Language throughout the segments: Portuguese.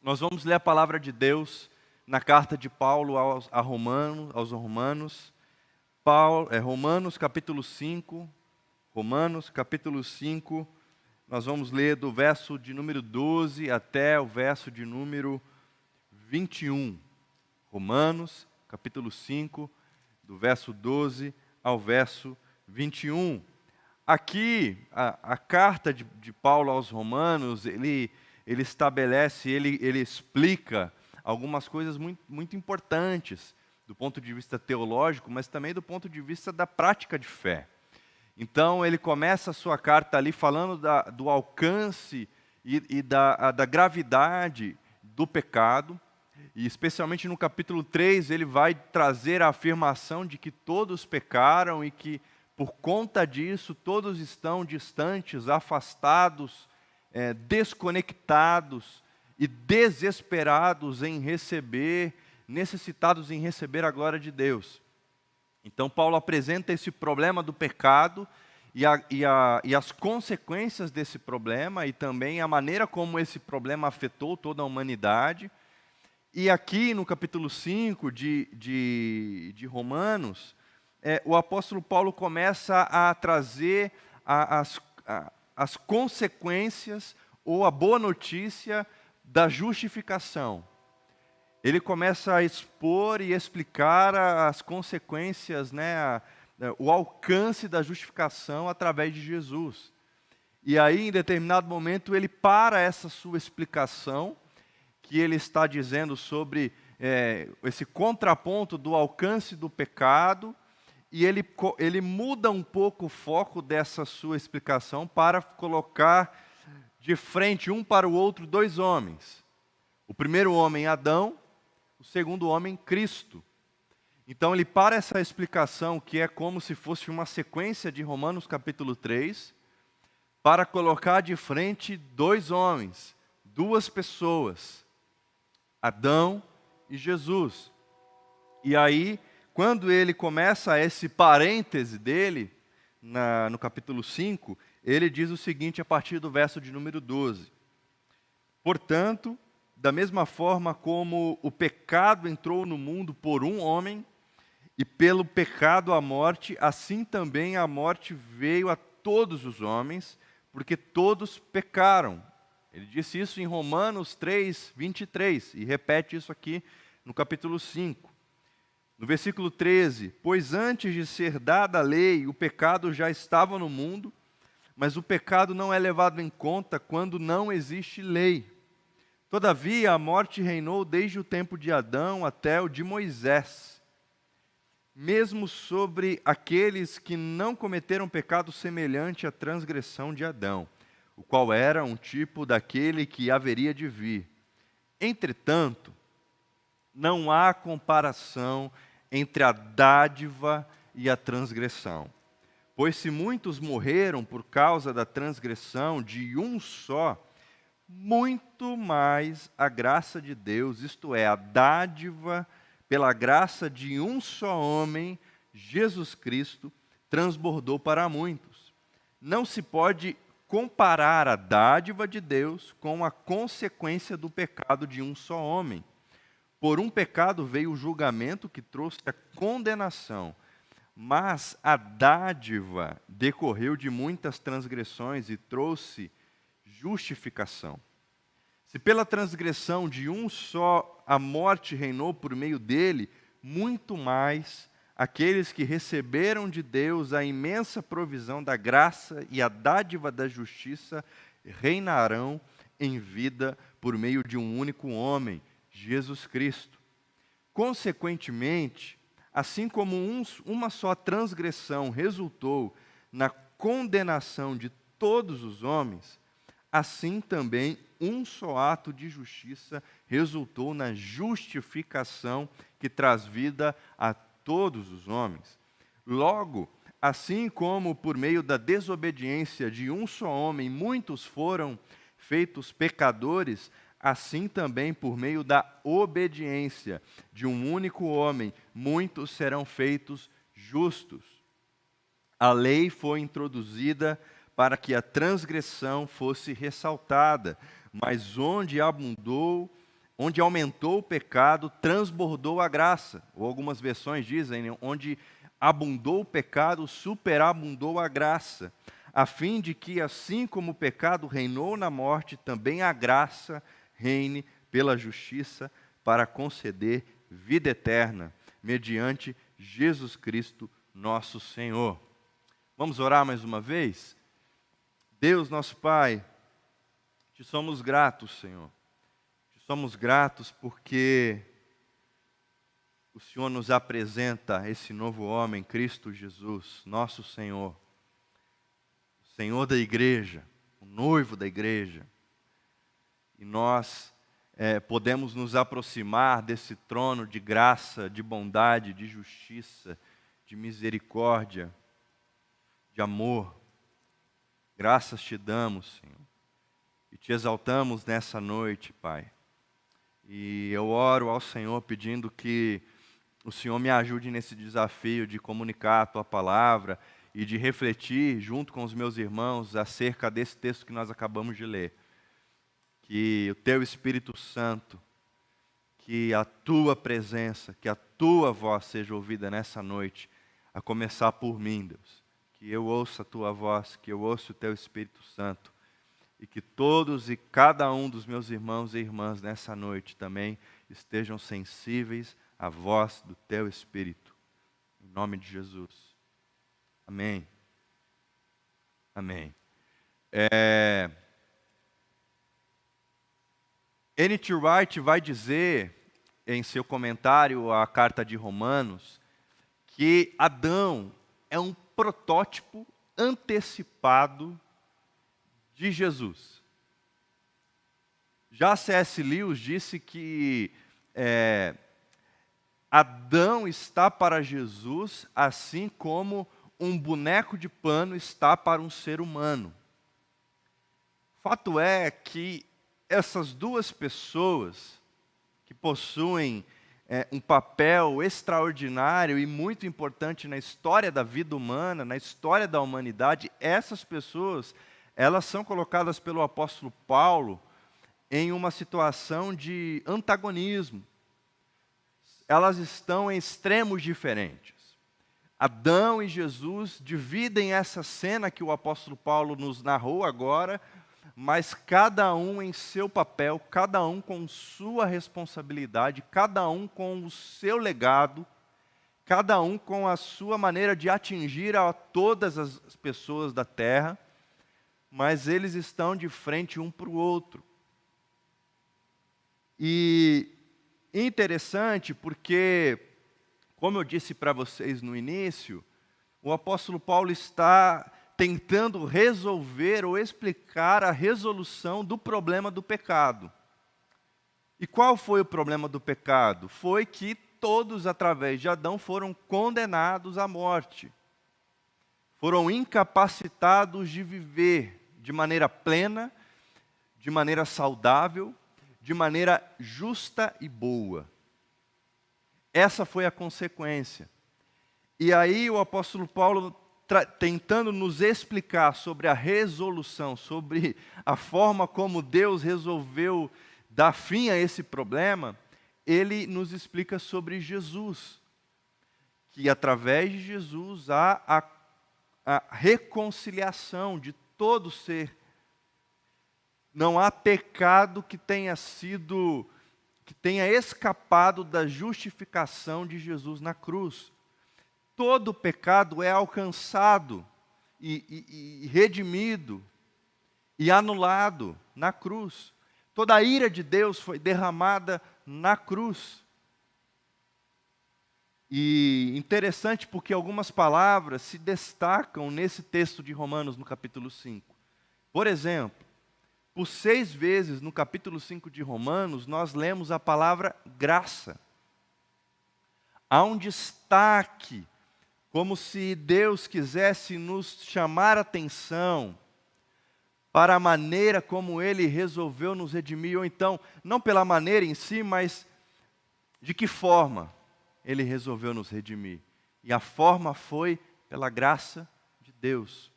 Nós vamos ler a palavra de Deus na carta de Paulo aos Romanos. Romanos capítulo 5. Romanos capítulo 5. Nós vamos ler do verso de número 12 até o verso de número 21. Romanos capítulo 5, do verso 12 ao verso 21. Aqui, a carta de Paulo aos Romanos, ele estabelece, ele explica algumas coisas muito importantes do ponto de vista teológico, mas também do ponto de vista da prática de fé. Então, ele começa a sua carta ali falando do alcance e da gravidade do pecado, e especialmente no capítulo 3, ele vai trazer a afirmação de que todos pecaram e que, por conta disso, todos estão distantes, afastados, desconectados e desesperados em receber, necessitados em receber a glória de Deus. Então Paulo apresenta esse problema do pecado e as consequências desse problema e também a maneira como esse problema afetou toda a humanidade. E aqui no capítulo 5 de Romanos, o apóstolo Paulo começa a trazer as consequências ou a boa notícia da justificação. Ele começa a expor e explicar as consequências, o alcance da justificação através de Jesus. E aí, em determinado momento, ele para essa sua explicação, que ele está dizendo sobre esse contraponto do alcance do pecado, e ele muda um pouco o foco dessa sua explicação para colocar de frente um para o outro dois homens. O primeiro homem, Adão, o segundo homem, Cristo. Então ele para essa explicação, que é como se fosse uma sequência de Romanos capítulo 3, para colocar de frente dois homens, duas pessoas, Adão e Jesus. E aí, quando ele começa esse parêntese dele, no capítulo 5, ele diz o seguinte a partir do verso de número 12. Portanto, da mesma forma como o pecado entrou no mundo por um homem, e pelo pecado a morte, assim também a morte veio a todos os homens, porque todos pecaram. Ele disse isso em Romanos 3, 23, e repete isso aqui no capítulo 5. No versículo 13, pois antes de ser dada a lei, o pecado já estava no mundo, mas o pecado não é levado em conta quando não existe lei. Todavia, a morte reinou desde o tempo de Adão até o de Moisés, mesmo sobre aqueles que não cometeram pecado semelhante à transgressão de Adão, o qual era um tipo daquele que haveria de vir. Entretanto, não há comparação entre a dádiva e a transgressão. Pois se muitos morreram por causa da transgressão de um só, muito mais a graça de Deus, isto é, a dádiva pela graça de um só homem, Jesus Cristo, transbordou para muitos. Não se pode comparar a dádiva de Deus com a consequência do pecado de um só homem. Por um pecado veio o julgamento que trouxe a condenação, mas a dádiva decorreu de muitas transgressões e trouxe justificação. Se pela transgressão de um só a morte reinou por meio dele, muito mais aqueles que receberam de Deus a imensa provisão da graça e a dádiva da justiça reinarão em vida por meio de um único homem, Jesus Cristo. Consequentemente, assim como uma só transgressão resultou na condenação de todos os homens, assim também um só ato de justiça resultou na justificação que traz vida a todos os homens. Logo, assim como por meio da desobediência de um só homem muitos foram feitos pecadores, assim também por meio da obediência de um único homem muitos serão feitos justos. A lei foi introduzida para que a transgressão fosse ressaltada, mas onde abundou Onde aumentou o pecado, transbordou a graça. Ou algumas versões dizem, onde abundou o pecado, superabundou a graça. A fim de que, assim como o pecado reinou na morte, também a graça reine pela justiça para conceder vida eterna, mediante Jesus Cristo, nosso Senhor. Vamos orar mais uma vez? Deus, nosso Pai, te somos gratos, Senhor. Somos gratos porque o Senhor nos apresenta esse novo homem, Cristo Jesus, nosso Senhor. O Senhor da igreja, o noivo da igreja. E nós podemos nos aproximar desse trono de graça, de bondade, de justiça, de misericórdia, de amor. Graças te damos, Senhor. E te exaltamos nessa noite, Pai. E eu oro ao Senhor pedindo que o Senhor me ajude nesse desafio de comunicar a Tua palavra e de refletir junto com os meus irmãos acerca desse texto que nós acabamos de ler. Que o Teu Espírito Santo, que a Tua presença, que a Tua voz seja ouvida nessa noite, a começar por mim, Deus. Que eu ouça a Tua voz, que eu ouça o Teu Espírito Santo. E que todos e cada um dos meus irmãos e irmãs nessa noite também estejam sensíveis à voz do Teu Espírito. Em nome de Jesus. Amém. Amém. N.T. Wright vai dizer, em seu comentário à carta de Romanos, que Adão é um protótipo antecipado de Jesus. Já C.S. Lewis disse que Adão está para Jesus assim como um boneco de pano está para um ser humano. Fato é que essas duas pessoas que possuem um papel extraordinário e muito importante na história da vida humana, na história da humanidade, essas pessoas elas são colocadas pelo apóstolo Paulo em uma situação de antagonismo. Elas estão em extremos diferentes. Adão e Jesus dividem essa cena que o apóstolo Paulo nos narrou agora, mas cada um em seu papel, cada um com sua responsabilidade, cada um com o seu legado, cada um com a sua maneira de atingir a todas as pessoas da terra, mas eles estão de frente um para o outro. E interessante porque, como eu disse para vocês no início, o apóstolo Paulo está tentando resolver ou explicar a resolução do problema do pecado. E qual foi o problema do pecado? Foi que todos, através de Adão, foram condenados à morte. Foram incapacitados de viver de maneira plena, de maneira saudável, de maneira justa e boa. Essa foi a consequência. E aí o apóstolo Paulo, tentando nos explicar sobre a resolução, sobre a forma como Deus resolveu dar fim a esse problema, ele nos explica sobre Jesus. Que através de Jesus há a reconciliação de todo ser. Não há pecado que tenha escapado da justificação de Jesus na cruz. Todo pecado é alcançado e redimido e anulado na cruz. Toda a ira de Deus foi derramada na cruz. E interessante porque algumas palavras se destacam nesse texto de Romanos, no capítulo 5. Por exemplo, por 6 vezes no capítulo 5 de Romanos, nós lemos a palavra graça. Há um destaque, como se Deus quisesse nos chamar a atenção para a maneira como Ele resolveu nos redimir, ou então, não pela maneira em si, mas de que forma Ele resolveu nos redimir. E a forma foi pela graça de Deus.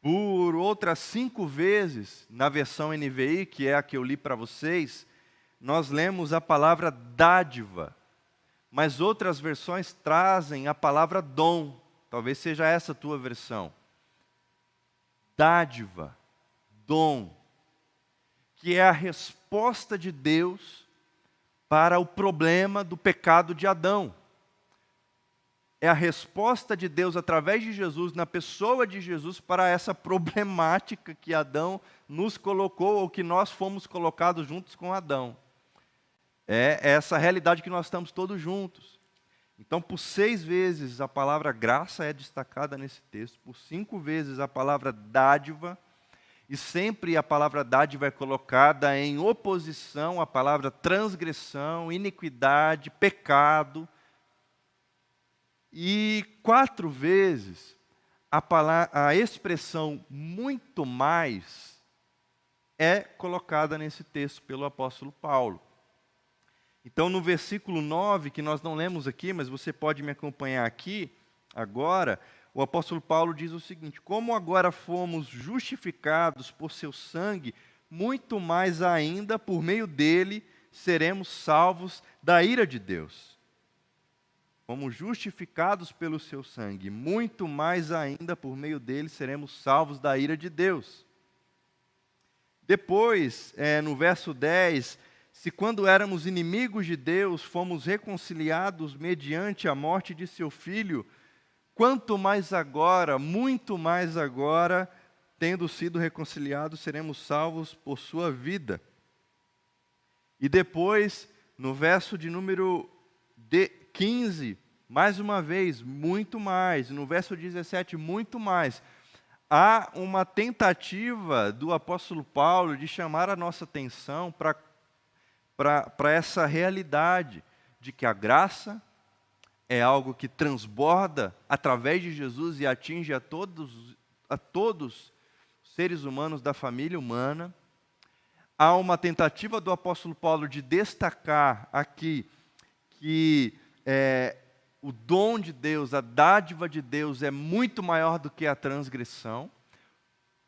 Por outras 5 vezes, na versão NVI, que é a que eu li para vocês, nós lemos a palavra dádiva, mas outras versões trazem a palavra dom. Talvez seja essa a tua versão. Dádiva, dom, que é a resposta de Deus para o problema do pecado de Adão. É a resposta de Deus através de Jesus, na pessoa de Jesus, para essa problemática que Adão nos colocou, ou que nós fomos colocados juntos com Adão. É essa realidade que nós estamos todos juntos. Então, por 6 vezes a palavra graça é destacada nesse texto, por 5 vezes a palavra dádiva, e sempre a palavra dádiva é colocada em oposição à palavra transgressão, iniquidade, pecado. E 4 vezes a expressão muito mais é colocada nesse texto pelo apóstolo Paulo. Então, no versículo 9, que nós não lemos aqui, mas você pode me acompanhar aqui, agora, o apóstolo Paulo diz o seguinte: como agora fomos justificados por seu sangue, muito mais ainda, por meio dele, seremos salvos da ira de Deus. Fomos justificados pelo seu sangue, muito mais ainda, por meio dele, seremos salvos da ira de Deus. Depois, no verso 10, se quando éramos inimigos de Deus, fomos reconciliados mediante a morte de seu Filho, quanto mais agora, muito mais agora, tendo sido reconciliados, seremos salvos por sua vida. E depois, no verso de número 15, mais uma vez, muito mais. No verso 17, muito mais. Há uma tentativa do apóstolo Paulo de chamar a nossa atenção para essa realidade de que a graça é algo que transborda através de Jesus e atinge a todos os seres humanos da família humana. Há uma tentativa do apóstolo Paulo de destacar aqui que o dom de Deus, a dádiva de Deus é muito maior do que a transgressão,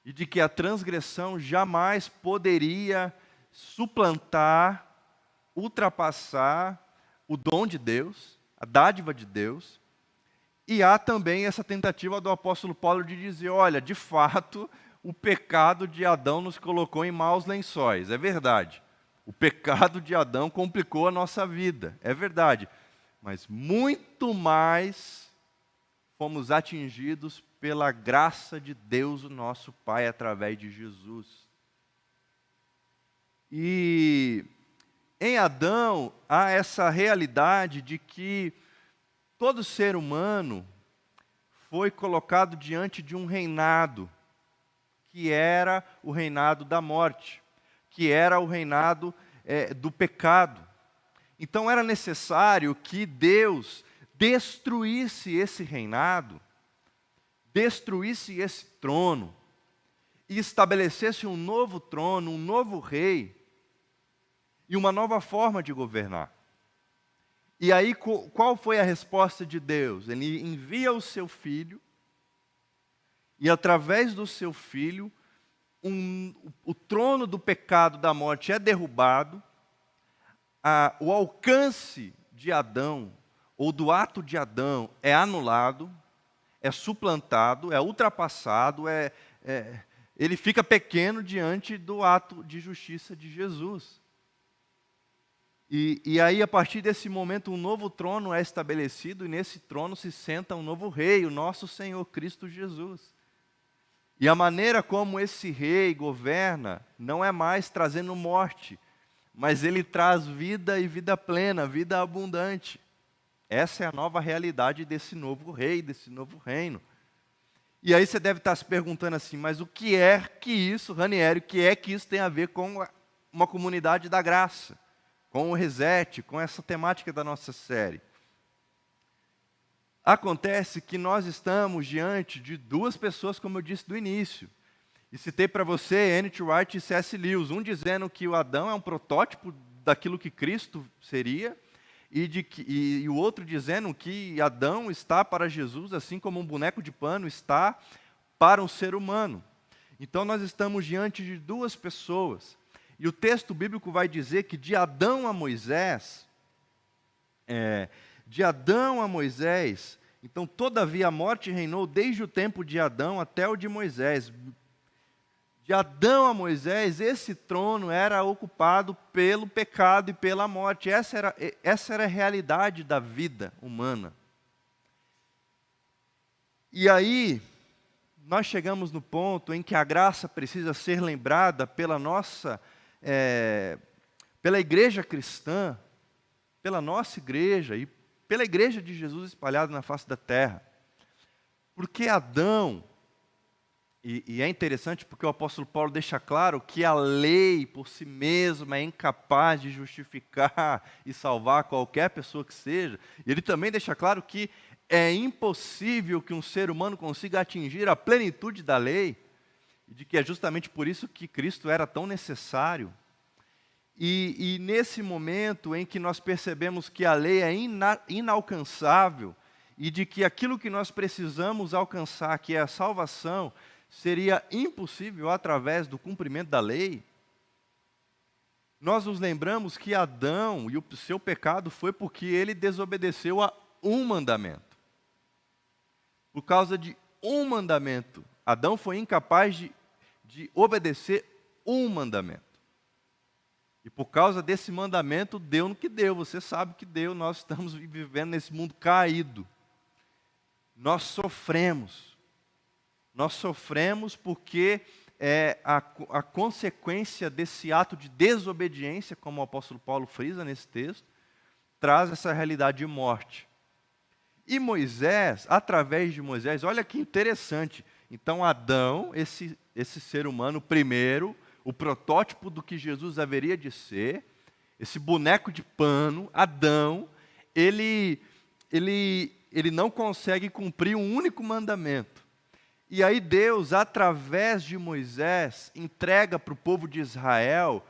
e de que a transgressão jamais poderia suplantar, ultrapassar o dom de Deus, a dádiva de Deus. E há também essa tentativa do apóstolo Paulo de dizer, olha, de fato, o pecado de Adão nos colocou em maus lençóis, é verdade. O pecado de Adão complicou a nossa vida, é verdade. Mas muito mais fomos atingidos pela graça de Deus, o nosso Pai, através de Jesus. E em Adão há essa realidade de que todo ser humano foi colocado diante de um reinado, que era o reinado da morte, que era o reinado do pecado. Então era necessário que Deus destruísse esse reinado, destruísse esse trono, e estabelecesse um novo trono, um novo rei, e uma nova forma de governar. E aí, qual foi a resposta de Deus? Ele envia o seu Filho, e através do seu Filho, o trono do pecado da morte é derrubado, o alcance de Adão, ou do ato de Adão, é anulado, é suplantado, é ultrapassado, ele fica pequeno diante do ato de justiça de Jesus. E aí, a partir desse momento, um novo trono é estabelecido, e nesse trono se senta um novo rei, o nosso Senhor Cristo Jesus. E a maneira como esse rei governa não é mais trazendo morte, mas ele traz vida e vida plena, vida abundante. Essa é a nova realidade desse novo rei, desse novo reino. E aí você deve estar se perguntando assim, mas o que é que isso, Ranieri, o que é que isso tem a ver com uma comunidade da graça? Com o Reset, com essa temática da nossa série? Acontece que nós estamos diante de 2 pessoas, como eu disse do início. E citei para você N.T. Wright e C.S. Lewis, um dizendo que o Adão é um protótipo daquilo que Cristo seria, e o outro dizendo que Adão está para Jesus, assim como um boneco de pano está para um ser humano. Então nós estamos diante de 2 pessoas. E o texto bíblico vai dizer que de Adão a Moisés, então, todavia a morte reinou desde o tempo de Adão até o de Moisés. De Adão a Moisés, esse trono era ocupado pelo pecado e pela morte. Essa era a realidade da vida humana. E aí, nós chegamos no ponto em que a graça precisa ser lembrada pela igreja cristã, pela nossa igreja e pela igreja de Jesus espalhada na face da terra. Porque Adão, e é interessante porque o apóstolo Paulo deixa claro que a lei por si mesma é incapaz de justificar e salvar qualquer pessoa que seja. E ele também deixa claro que é impossível que um ser humano consiga atingir a plenitude da lei, e de que é justamente por isso que Cristo era tão necessário. E nesse momento em que nós percebemos que a lei é inalcançável, e de que aquilo que nós precisamos alcançar, que é a salvação, seria impossível através do cumprimento da lei, nós nos lembramos que Adão e o seu pecado foi porque ele desobedeceu a um mandamento. Por causa de um mandamento, Adão foi incapaz de obedecer um mandamento. E por causa desse mandamento, deu no que deu. Você sabe que deu, nós estamos vivendo nesse mundo caído. Nós sofremos. Nós sofremos porque a consequência desse ato de desobediência, como o apóstolo Paulo frisa nesse texto, traz essa realidade de morte. E Moisés, através de Moisés, olha que interessante. Então Adão, esse ser humano primeiro, o protótipo do que Jesus haveria de ser, esse boneco de pano, Adão, ele não consegue cumprir um único mandamento. E aí Deus, através de Moisés, entrega para o povo de Israel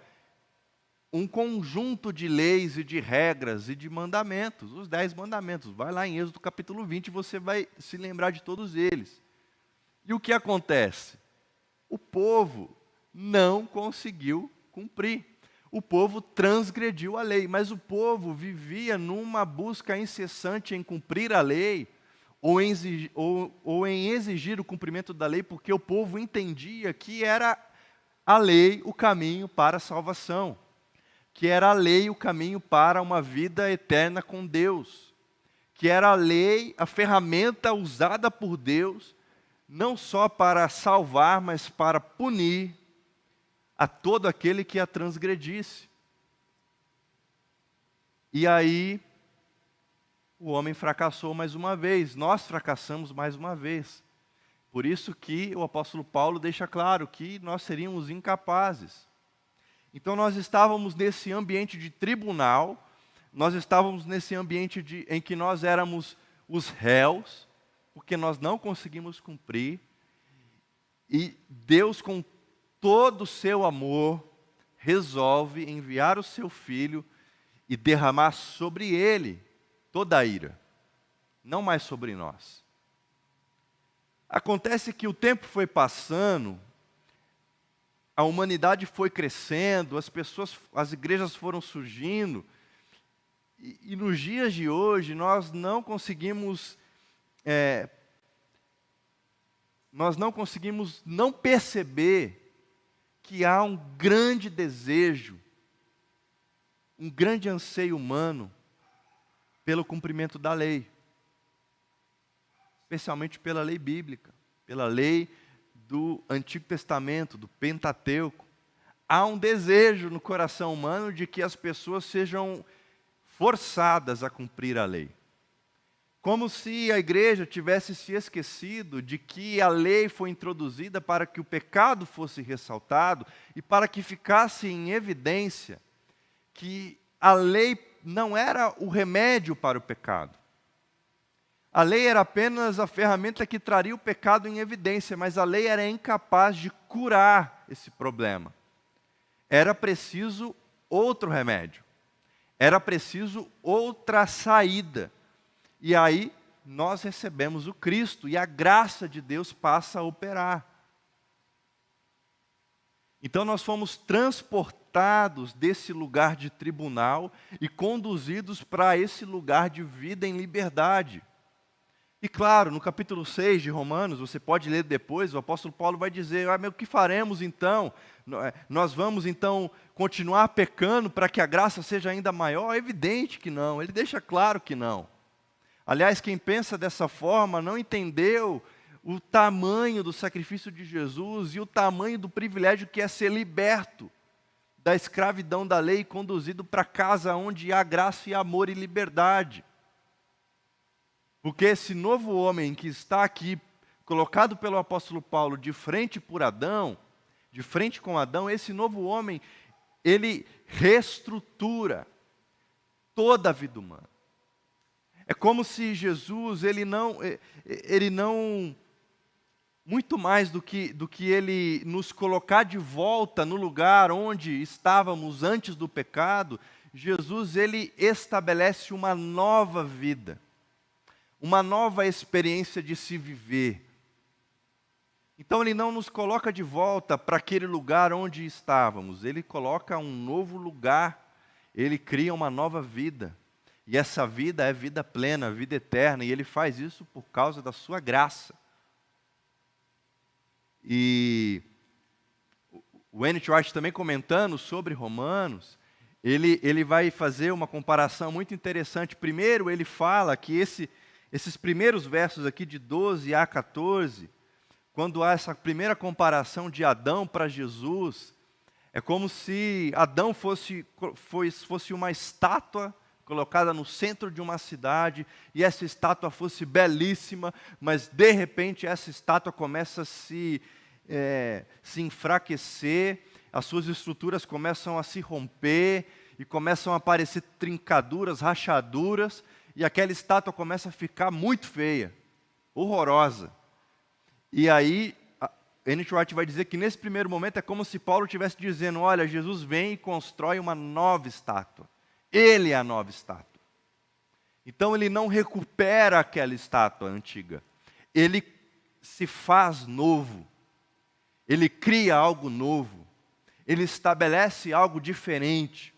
um conjunto de leis e de regras e de mandamentos, os 10 mandamentos. Vai lá em Êxodo capítulo 20 e você vai se lembrar de todos eles. E o que acontece? O povo não conseguiu cumprir. O povo transgrediu a lei, mas o povo vivia numa busca incessante em cumprir a lei, ou em exigir o cumprimento da lei, porque o povo entendia que era a lei o caminho para a salvação, que era a lei o caminho para uma vida eterna com Deus, que era a lei a ferramenta usada por Deus, não só para salvar, mas para punir a todo aquele que a transgredisse. E aí, o homem fracassou mais uma vez, nós fracassamos mais uma vez. Por isso que o apóstolo Paulo deixa claro que nós seríamos incapazes. Então nós estávamos nesse ambiente de tribunal, nós estávamos nesse ambiente em que nós éramos os réus, porque nós não conseguimos cumprir, e Deus, com todo o seu amor, resolve enviar o seu Filho e derramar sobre ele toda a ira, não mais sobre nós. Acontece que o tempo foi passando, a humanidade foi crescendo, as igrejas foram surgindo, e nos dias de hoje nós não conseguimos não perceber que há um grande desejo, um grande anseio humano pelo cumprimento da lei, especialmente pela lei bíblica, pela lei do Antigo Testamento, do Pentateuco. Há um desejo no coração humano de que as pessoas sejam forçadas a cumprir a lei. Como se a igreja tivesse se esquecido de que a lei foi introduzida para que o pecado fosse ressaltado e para que ficasse em evidência que a lei não era o remédio para o pecado. A lei era apenas a ferramenta que traria o pecado em evidência, mas a lei era incapaz de curar esse problema. Era preciso outro remédio. Era preciso outra saída. E aí nós recebemos o Cristo e a graça de Deus passa a operar. Então nós fomos transportados transportados desse lugar de tribunal e conduzidos para esse lugar de vida em liberdade. E claro, no capítulo 6 de Romanos, você pode ler depois, o apóstolo Paulo vai dizer, o que faremos então? Nós vamos então continuar pecando para que a graça seja ainda maior? É evidente que não, ele deixa claro que não. Aliás, quem pensa dessa forma não entendeu o tamanho do sacrifício de Jesus e o tamanho do privilégio que é ser liberto da escravidão da lei e conduzido para casa onde há graça e amor e liberdade. Porque esse novo homem que está aqui, colocado pelo apóstolo Paulo de frente por Adão, de frente com Adão, esse novo homem, ele reestrutura toda a vida humana. É como se Jesus, ele não, muito mais do que ele nos colocar de volta no lugar onde estávamos antes do pecado, Jesus, ele estabelece uma nova vida. Uma nova experiência de se viver. Então ele não nos coloca de volta para aquele lugar onde estávamos, ele coloca um novo lugar, ele cria uma nova vida. E essa vida é vida plena, vida eterna, e ele faz isso por causa da sua graça. E o N.T. Wright também comentando sobre Romanos, ele vai fazer uma comparação muito interessante. Primeiro ele fala que esses primeiros versos aqui de 12 a 14, quando há essa primeira comparação de Adão para Jesus, é como se Adão fosse uma estátua colocada no centro de uma cidade, e essa estátua fosse belíssima, mas de repente essa estátua começa a se enfraquecer, as suas estruturas começam a se romper, e começam a aparecer trincaduras, rachaduras, e aquela estátua começa a ficar muito feia, horrorosa. E aí, N.T. Wright vai dizer que nesse primeiro momento é como se Paulo estivesse dizendo, olha, Jesus vem e constrói uma nova estátua. Ele é a nova estátua. Então ele não recupera aquela estátua antiga. Ele se faz novo. Ele cria algo novo. Ele estabelece algo diferente.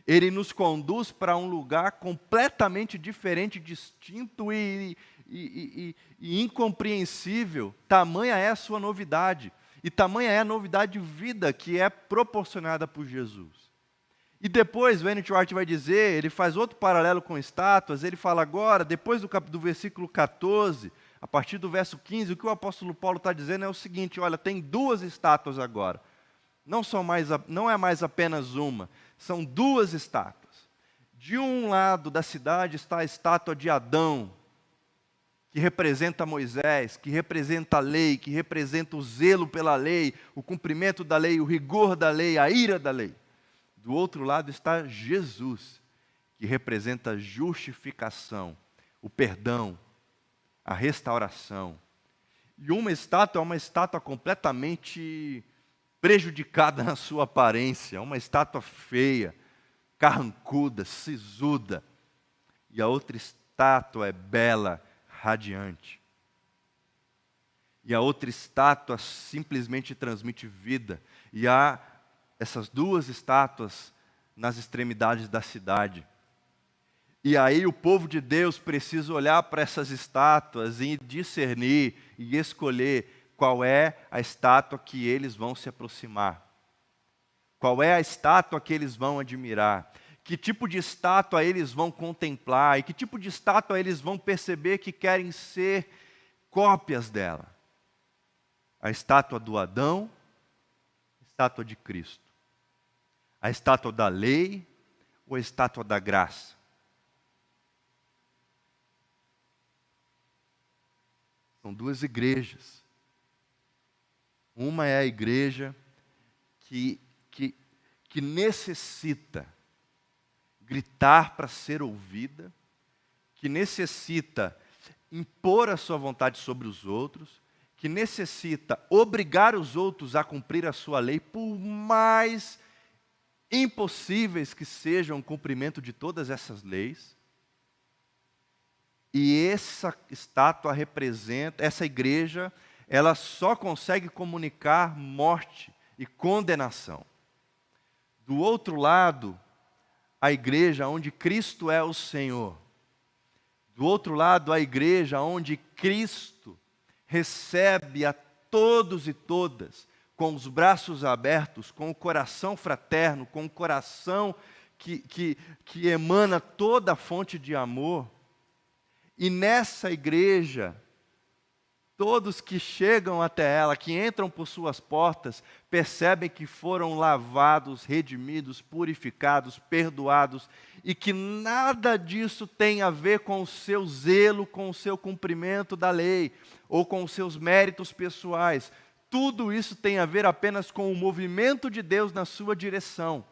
Ele nos conduz para um lugar completamente diferente, distinto e incompreensível. Tamanha é a sua novidade. E tamanha é a novidade de vida que é proporcionada por Jesus. E depois, o N.T. Wright vai dizer, ele faz outro paralelo com estátuas, ele fala agora, depois do versículo 14, a partir do verso 15, o que o apóstolo Paulo está dizendo é o seguinte, olha, tem duas estátuas agora. Não é mais apenas uma, são duas estátuas. De um lado da cidade está a estátua de Adão, que representa Moisés, que representa a lei, que representa o zelo pela lei, o cumprimento da lei, o rigor da lei, a ira da lei. Do outro lado está Jesus, que representa a justificação, o perdão, a restauração. E uma estátua é uma estátua completamente prejudicada na sua aparência, uma estátua feia, carrancuda, sisuda. E a outra estátua é bela, radiante. E a outra estátua simplesmente transmite vida. E há essas duas estátuas nas extremidades da cidade. E aí o povo de Deus precisa olhar para essas estátuas e discernir e escolher qual é a estátua que eles vão se aproximar. Qual é a estátua que eles vão admirar. Que tipo de estátua eles vão contemplar e que tipo de estátua eles vão perceber que querem ser cópias dela. A estátua do Adão, a estátua de Cristo. A estátua da lei ou a estátua da graça. São duas igrejas. Uma é a igreja que necessita gritar para ser ouvida, que necessita impor a sua vontade sobre os outros, que necessita obrigar os outros a cumprir a sua lei, por mais impossíveis que sejam o cumprimento de todas essas leis. E essa estátua representa, essa igreja, ela só consegue comunicar morte e condenação. Do outro lado, a igreja onde Cristo é o Senhor. Do outro lado, a igreja onde Cristo recebe a todos e todas com os braços abertos, com o coração fraterno, com o coração que emana toda a fonte de amor. E nessa igreja, todos que chegam até ela, que entram por suas portas, percebem que foram lavados, redimidos, purificados, perdoados, e que nada disso tem a ver com o seu zelo, com o seu cumprimento da lei, ou com os seus méritos pessoais. Tudo isso tem a ver apenas com o movimento de Deus na sua direção.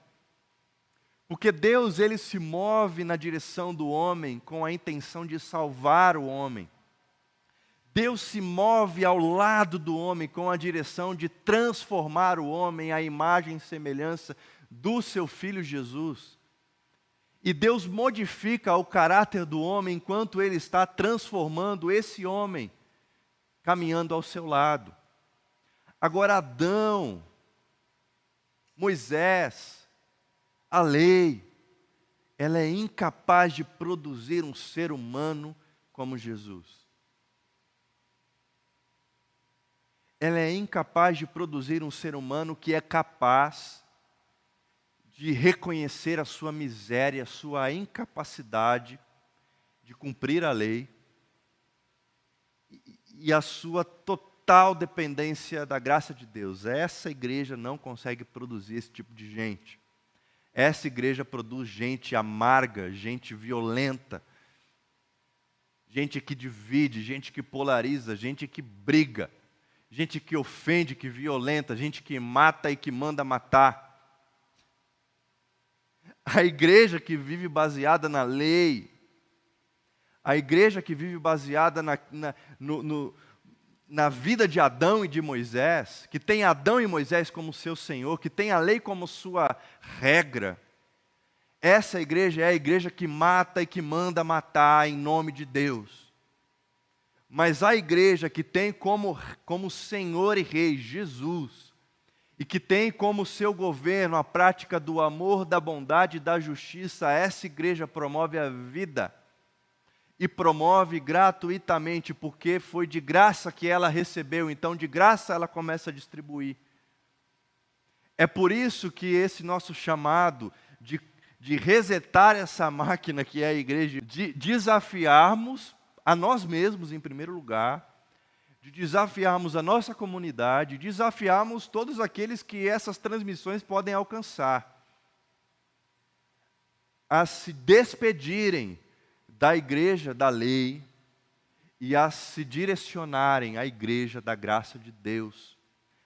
Porque Deus, ele se move na direção do homem com a intenção de salvar o homem. Deus se move ao lado do homem com a direção de transformar o homem à imagem e semelhança do seu Filho Jesus. E Deus modifica o caráter do homem enquanto Ele está transformando esse homem, caminhando ao seu lado. Agora Adão, Moisés, a lei, ela é incapaz de produzir um ser humano como Jesus. Ela é incapaz de produzir um ser humano que é capaz de reconhecer a sua miséria, a sua incapacidade de cumprir a lei e a sua total dependência da graça de Deus. Essa igreja não consegue produzir esse tipo de gente. Essa igreja produz gente amarga, gente violenta, gente que divide, gente que polariza, gente que briga. Gente que ofende, que violenta, gente que mata e que manda matar. A igreja que vive baseada na lei, a igreja que vive baseada na vida de Adão e de Moisés, que tem Adão e Moisés como seu Senhor, que tem a lei como sua regra, essa igreja é a igreja que mata e que manda matar em nome de Deus. Mas a igreja que tem como Senhor e Rei Jesus, e que tem como seu governo a prática do amor, da bondade e da justiça, essa igreja promove a vida, e promove gratuitamente, porque foi de graça que ela recebeu, então de graça ela começa a distribuir. É por isso que esse nosso chamado de resetar essa máquina que é a igreja, de desafiarmos a nós mesmos, em primeiro lugar, de desafiarmos a nossa comunidade, desafiarmos todos aqueles que essas transmissões podem alcançar, a se despedirem da igreja da lei e a se direcionarem à igreja da graça de Deus,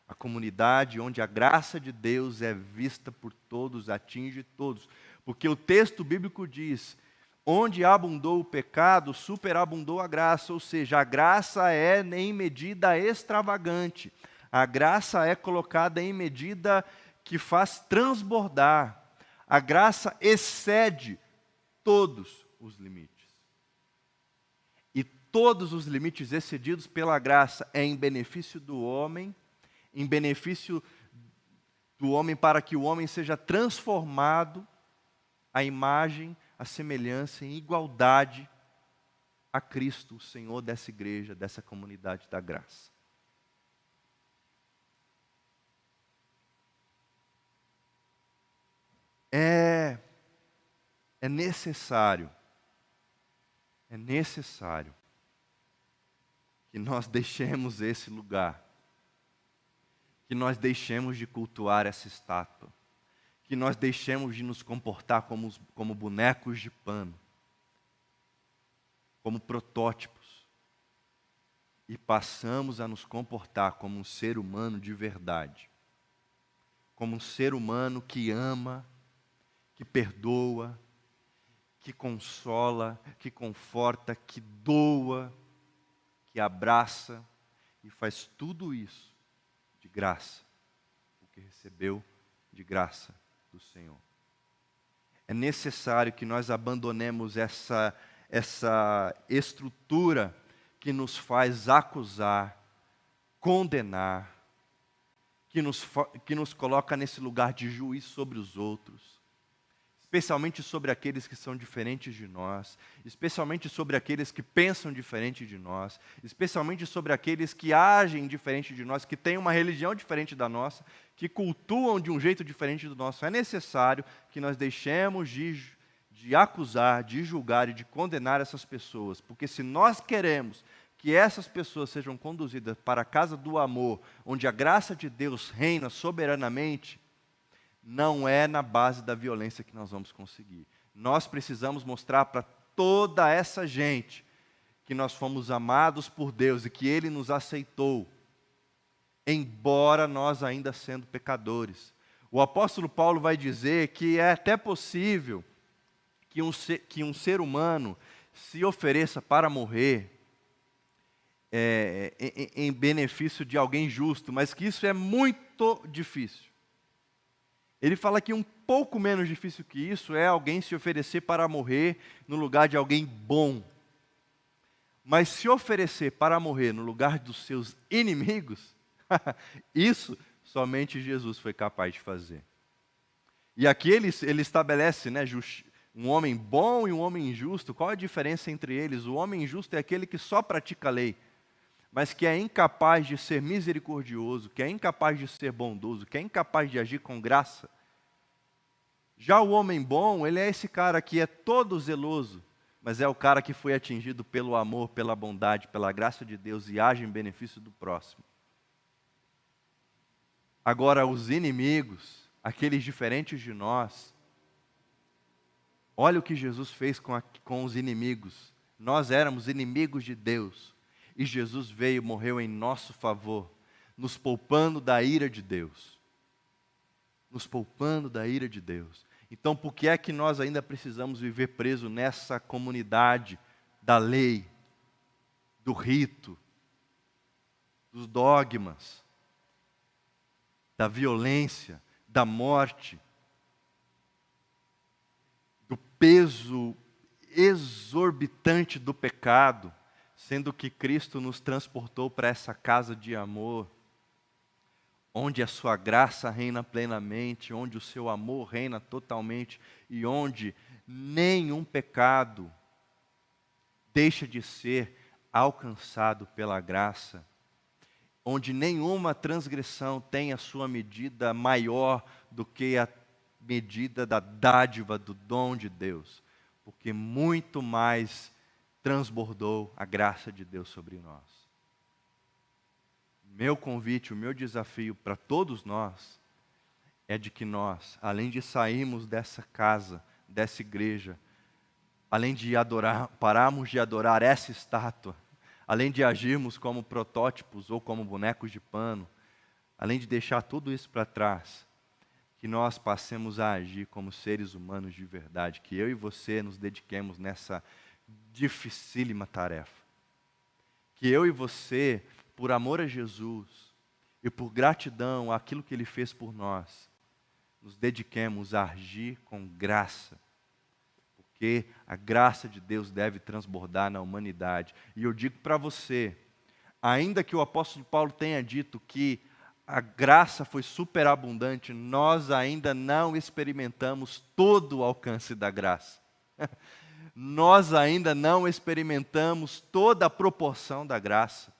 a comunidade onde a graça de Deus é vista por todos, atinge todos, porque o texto bíblico diz: onde abundou o pecado, superabundou a graça, ou seja, a graça é em medida extravagante, a graça é colocada em medida que faz transbordar, a graça excede todos os limites. E todos os limites excedidos pela graça é em benefício do homem, em benefício do homem para que o homem seja transformado à imagem, a semelhança, em igualdade a Cristo, o Senhor dessa igreja, dessa comunidade da graça. É necessário que nós deixemos esse lugar, que nós deixemos de cultuar essa estátua, que nós deixemos de nos comportar como bonecos de pano, como protótipos, e passamos a nos comportar como um ser humano de verdade, como um ser humano que ama, que perdoa, que consola, que conforta, que doa, que abraça, e faz tudo isso de graça, porque recebeu de graça do Senhor. É necessário que nós abandonemos essa estrutura que nos faz acusar, condenar, que nos coloca nesse lugar de juiz sobre os outros, especialmente sobre aqueles que são diferentes de nós, especialmente sobre aqueles que pensam diferente de nós, especialmente sobre aqueles que agem diferente de nós, que têm uma religião diferente da nossa, que cultuam de um jeito diferente do nosso. É necessário que nós deixemos de acusar, de julgar e de condenar essas pessoas, porque se nós queremos que essas pessoas sejam conduzidas para a casa do amor, onde a graça de Deus reina soberanamente, não é na base da violência que nós vamos conseguir. Nós precisamos mostrar para toda essa gente que nós fomos amados por Deus e que Ele nos aceitou, embora nós ainda sendo pecadores. O apóstolo Paulo vai dizer que é até possível que um ser humano se ofereça para morrer em benefício de alguém justo, mas que isso é muito difícil. Ele fala que um pouco menos difícil que isso é alguém se oferecer para morrer no lugar de alguém bom. Mas se oferecer para morrer no lugar dos seus inimigos, isso somente Jesus foi capaz de fazer. E aqui ele estabelece, né, um homem bom e um homem injusto. Qual a diferença entre eles? O homem injusto é aquele que só pratica a lei, mas que é incapaz de ser misericordioso, que é incapaz de ser bondoso, que é incapaz de agir com graça. Já o homem bom, ele é esse cara que é todo zeloso, mas é o cara que foi atingido pelo amor, pela bondade, pela graça de Deus e age em benefício do próximo. Agora, os inimigos, aqueles diferentes de nós, olha o que Jesus fez com os inimigos. Nós éramos inimigos de Deus. E Jesus veio e morreu em nosso favor, nos poupando da ira de Deus. Nos poupando da ira de Deus. Então, por que é que nós ainda precisamos viver preso nessa comunidade da lei, do rito, dos dogmas, da violência, da morte, do peso exorbitante do pecado, sendo que Cristo nos transportou para essa casa de amor, onde a sua graça reina plenamente, onde o seu amor reina totalmente e onde nenhum pecado deixa de ser alcançado pela graça, onde nenhuma transgressão tem a sua medida maior do que a medida da dádiva, do dom de Deus, porque muito mais transbordou a graça de Deus sobre nós. Meu convite, o meu desafio para todos nós é de que nós, além de sairmos dessa casa, dessa igreja, além de pararmos de adorar essa estátua, além de agirmos como protótipos ou como bonecos de pano, além de deixar tudo isso para trás, que nós passemos a agir como seres humanos de verdade, que eu e você nos dediquemos nessa dificílima tarefa. Que eu e você, por amor a Jesus e por gratidão àquilo que Ele fez por nós, nos dediquemos a agir com graça, porque a graça de Deus deve transbordar na humanidade. E eu digo para você, ainda que o apóstolo Paulo tenha dito que a graça foi superabundante, nós ainda não experimentamos todo o alcance da graça. Nós ainda não experimentamos toda a proporção da graça.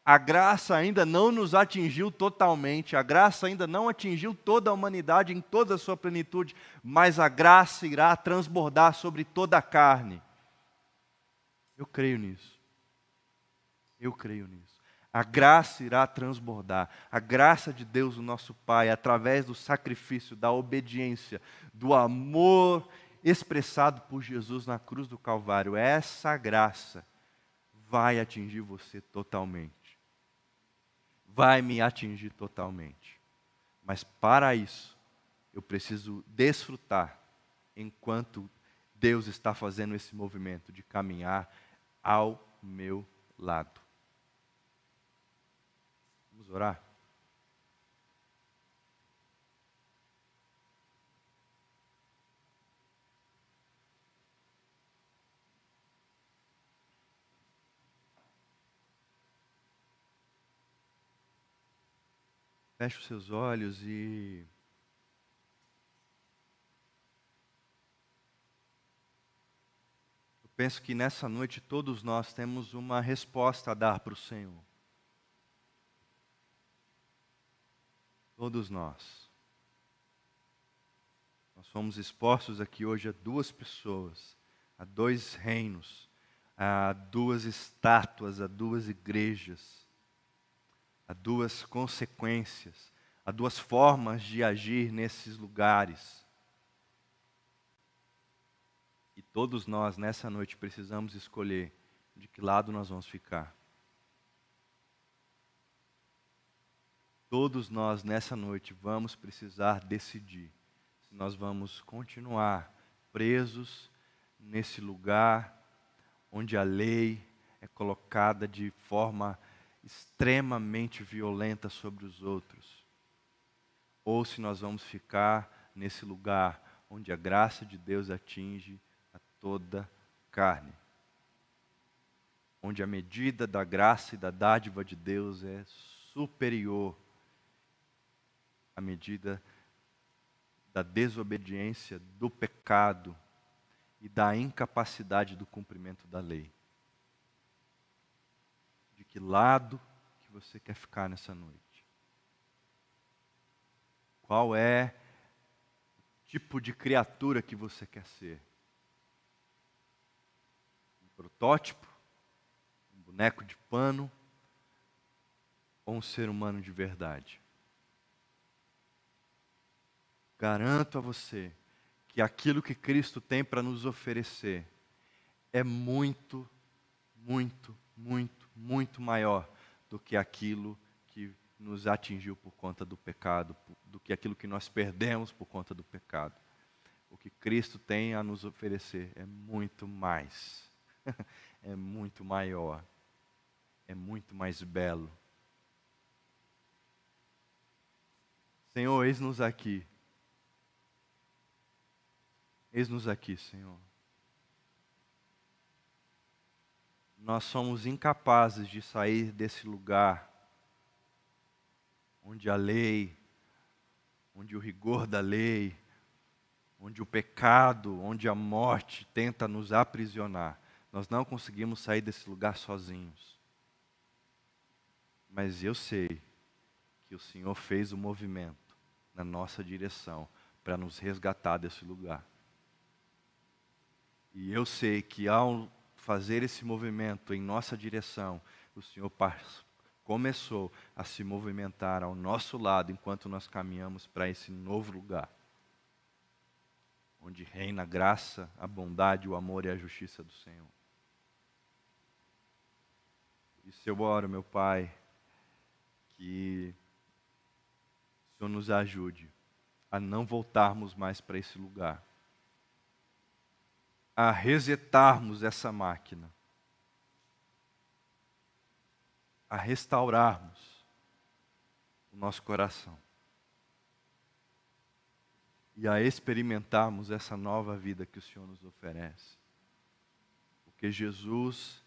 A graça ainda não nos atingiu totalmente, a graça ainda não atingiu toda a humanidade em toda a sua plenitude, mas a graça irá transbordar sobre toda a carne. Eu creio nisso. Eu creio nisso. A graça irá transbordar. A graça de Deus, o nosso Pai, através do sacrifício, da obediência, do amor expressado por Jesus na cruz do Calvário, essa graça vai atingir você totalmente. Vai me atingir totalmente. Mas para isso, eu preciso desfrutar enquanto Deus está fazendo esse movimento de caminhar ao meu lado. Vamos orar? Feche os seus olhos e eu penso que nessa noite todos nós temos uma resposta a dar para o Senhor. Todos nós. Nós fomos expostos aqui hoje a duas pessoas, a dois reinos, a duas estátuas, a duas igrejas, a duas consequências, a duas formas de agir nesses lugares. E todos nós, nessa noite, precisamos escolher de que lado nós vamos ficar. Todos nós, nessa noite, vamos precisar decidir se nós vamos continuar presos nesse lugar onde a lei é colocada de forma extremamente violenta sobre os outros, ou se nós vamos ficar nesse lugar onde a graça de Deus atinge a toda carne, onde a medida da graça e da dádiva de Deus é superior à medida da desobediência, do pecado e da incapacidade do cumprimento da lei. De que lado que você quer ficar nessa noite? Qual é o tipo de criatura que você quer ser? Um protótipo? Um boneco de pano? Ou um ser humano de verdade? Garanto a você que aquilo que Cristo tem para nos oferecer é muito, muito, muito, muito maior do que aquilo que nos atingiu por conta do pecado, do que aquilo que nós perdemos por conta do pecado. O que Cristo tem a nos oferecer é muito mais, é muito maior, é muito mais belo. Senhor, eis-nos aqui. Eis-nos aqui, Senhor. Nós somos incapazes de sair desse lugar onde a lei, onde o rigor da lei, onde o pecado, onde a morte tenta nos aprisionar. Nós não conseguimos sair desse lugar sozinhos. Mas eu sei que o Senhor fez o movimento na nossa direção para nos resgatar desse lugar. E eu sei que ao fazer esse movimento em nossa direção, o Senhor começou a se movimentar ao nosso lado enquanto nós caminhamos para esse novo lugar, onde reina a graça, a bondade, o amor e a justiça do Senhor. Por isso eu oro, meu Pai, que o Senhor nos ajude a não voltarmos mais para esse lugar, a resetarmos essa máquina, a restaurarmos o nosso coração e a experimentarmos essa nova vida que o Senhor nos oferece. Porque Jesus,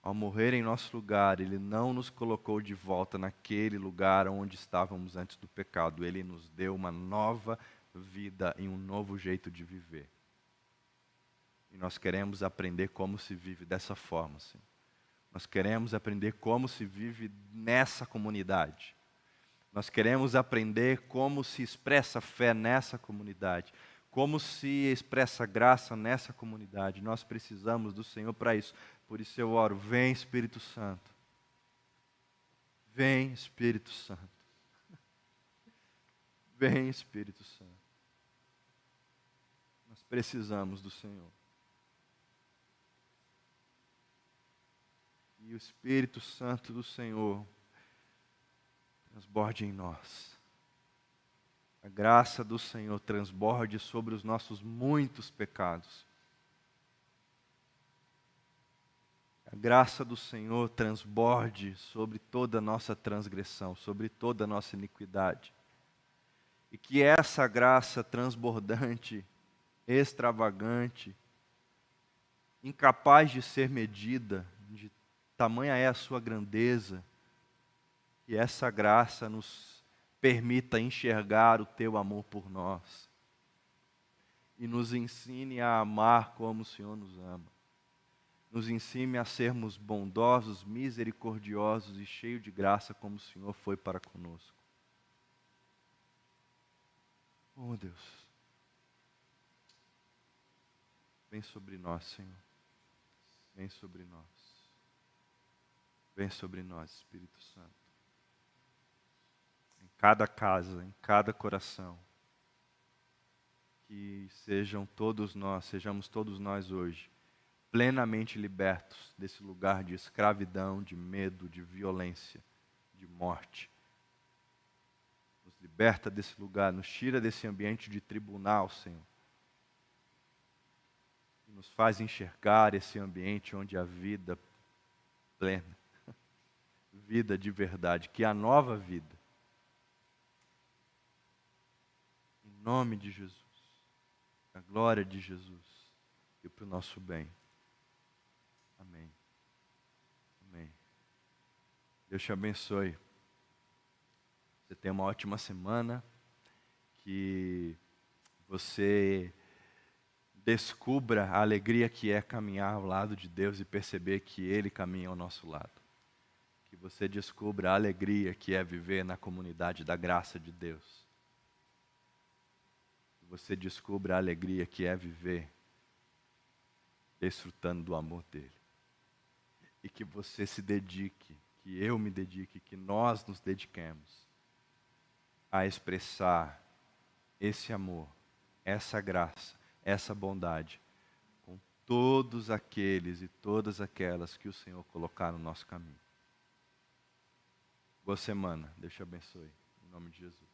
ao morrer em nosso lugar, Ele não nos colocou de volta naquele lugar onde estávamos antes do pecado. Ele nos deu uma nova vida e um novo jeito de viver. E nós queremos aprender como se vive dessa forma, Senhor. Nós queremos aprender como se vive nessa comunidade. Nós queremos aprender como se expressa fé nessa comunidade. Como se expressa graça nessa comunidade. Nós precisamos do Senhor para isso. Por isso eu oro, vem Espírito Santo. Vem Espírito Santo. Vem Espírito Santo. Nós precisamos do Senhor. E o Espírito Santo do Senhor transborde em nós. A graça do Senhor transborde sobre os nossos muitos pecados. A graça do Senhor transborde sobre toda a nossa transgressão, sobre toda a nossa iniquidade. E que essa graça transbordante, extravagante, incapaz de ser medida, de tamanha é a sua grandeza, que essa graça nos permita enxergar o teu amor por nós e nos ensine a amar como o Senhor nos ama. Nos ensine a sermos bondosos, misericordiosos e cheios de graça como o Senhor foi para conosco. Oh Deus, vem sobre nós, Senhor. Vem sobre nós. Vem sobre nós, Espírito Santo. Em cada casa, em cada coração. Que sejamos todos nós hoje, plenamente libertos desse lugar de escravidão, de medo, de violência, de morte. Nos liberta desse lugar, nos tira desse ambiente de tribunal, Senhor. E nos faz enxergar esse ambiente onde a vida plena, vida de verdade, que é a nova vida. Em nome de Jesus, a glória de Jesus e para o nosso bem. Amém. Amém. Deus te abençoe. Você tenha uma ótima semana. Que você descubra a alegria que é caminhar ao lado de Deus e perceber que Ele caminha ao nosso lado. Que você descubra a alegria que é viver na comunidade da graça de Deus. Que você descubra a alegria que é viver desfrutando do amor dEle. E que você se dedique, que eu me dedique, que nós nos dediquemos a expressar esse amor, essa graça, essa bondade com todos aqueles e todas aquelas que o Senhor colocar no nosso caminho. Boa semana, Deus te abençoe, em nome de Jesus.